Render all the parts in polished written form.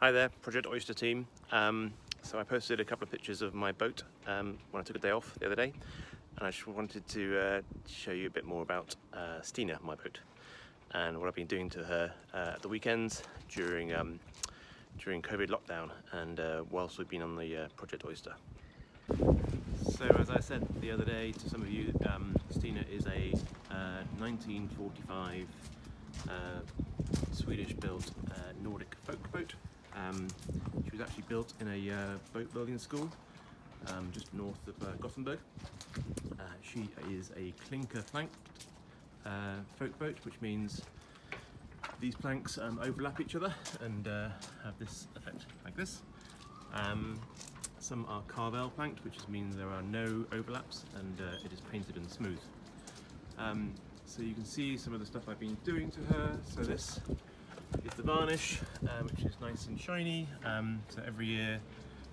Hi there, Project Oyster team. So I posted a couple of pictures of my boat when I took a day off the other day, and I just wanted to show you a bit more about Stina, my boat, and what I've been doing to her at the weekends during COVID lockdown and whilst we've been on the Project Oyster. So as I said the other day to some of you, Stina is a 1945 Swedish-built Nordic folk boat. She was actually built in a boat building school just north of Gothenburg. She is a clinker planked folk boat, which means these planks overlap each other and have this effect like this. Some are carvel planked, which means there are no overlaps, and it is painted and smooth. So you can see some of the stuff I've been doing to her. So this is the varnish, which is nice and shiny. So every year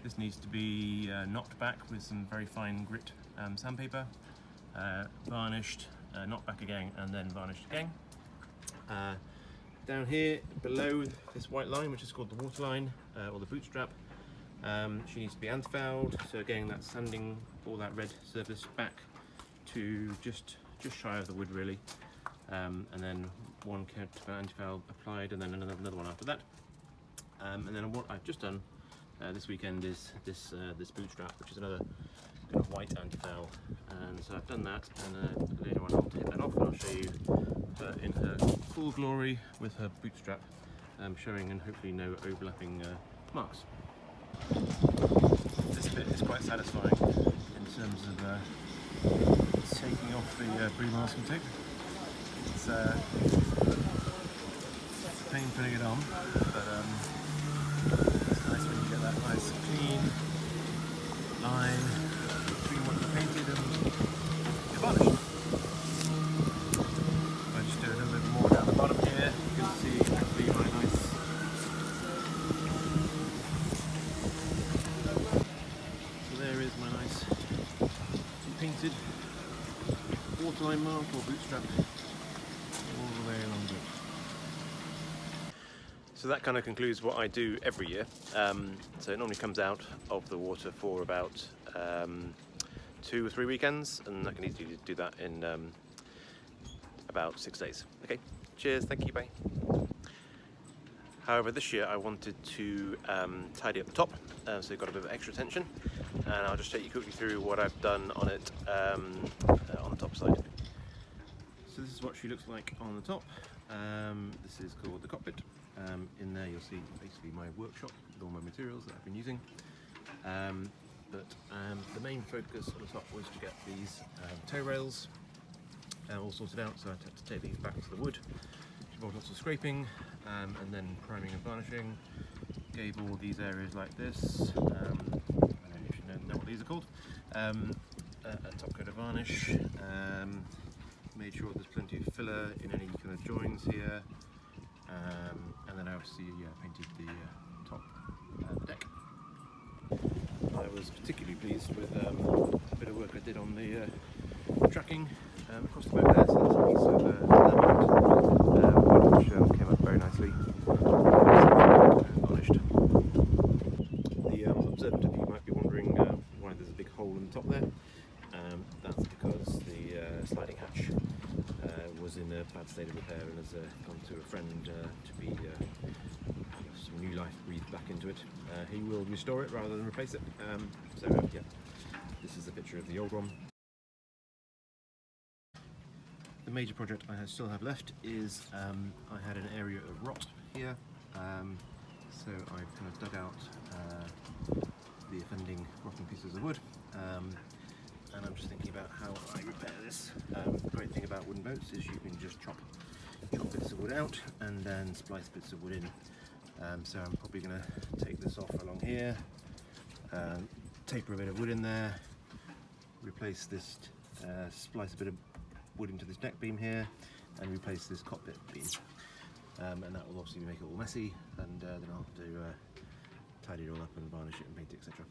this needs to be knocked back with some very fine grit sandpaper, varnished, knocked back again, and then varnished again. Down here below this white line, which is called the waterline or the bootstrap, she needs to be antifouled. So again, that's sanding all that red surface back to just shy of the wood really, and then one coat of antifoul applied, and then another one after that. And then what I've just done this weekend is this bootstrap, which is another kind of white antifoul. And so I've done that, and later on I'll take that off and I'll show you her in her full glory with her bootstrap showing, and hopefully no overlapping marks. This bit is quite satisfying in terms of taking off the bream masking tape. It's a pain putting it on, but it's nice when you get that nice clean line between what you painted and your varnish. If I just do a little bit more down the bottom here, you can see hopefully my nice. So there is my nice painted waterline mark or bootstrap all the way along the boat. So that kind of concludes what I do every year. So it normally comes out of the water for about 2 or 3 weekends, and I can easily do that in about 6 days. Okay, cheers, thank you, bye. However, this year I wanted to tidy up the top, so you've got a bit of extra attention, and I'll just take you quickly through what I've done on it on the top side. So this is what she looks like on the top. This is called the cockpit. In there you'll see basically my workshop with all my materials that I've been using. But the main focus on the top was to get these tow rails all sorted out, so I had to take these back to the wood. She brought lots of scraping and then priming and varnishing. Gave all these areas like this. I don't know if you know what these are called. A top coat of varnish. Made sure there's plenty of filler in any kind of joins here, and then I obviously painted the top the deck. I was particularly pleased with a bit of work I did on the tracking across the boat there, so that's a piece of laminate which came up very nicely and varnished. The observant of you might be wondering why there's a big hole in the top there. That's because the sliding hatch was in a bad state of repair and has gone to a friend to be some new life breathed back into it. He will restore it rather than replace it. So yeah, this is a picture of the old one. The major project I still have left is I had an area of rot here, so I've kind of dug out the offending rotten pieces of wood. And I'm just thinking about how I repair this. The great thing about wooden boats is you can just chop bits of wood out and then splice bits of wood in. So I'm probably going to take this off along here, taper a bit of wood in there, replace this, splice a bit of wood into this deck beam here, and replace this cockpit beam. And that will obviously make it all messy, and then I'll have to tidy it all up and varnish it and paint it, etc.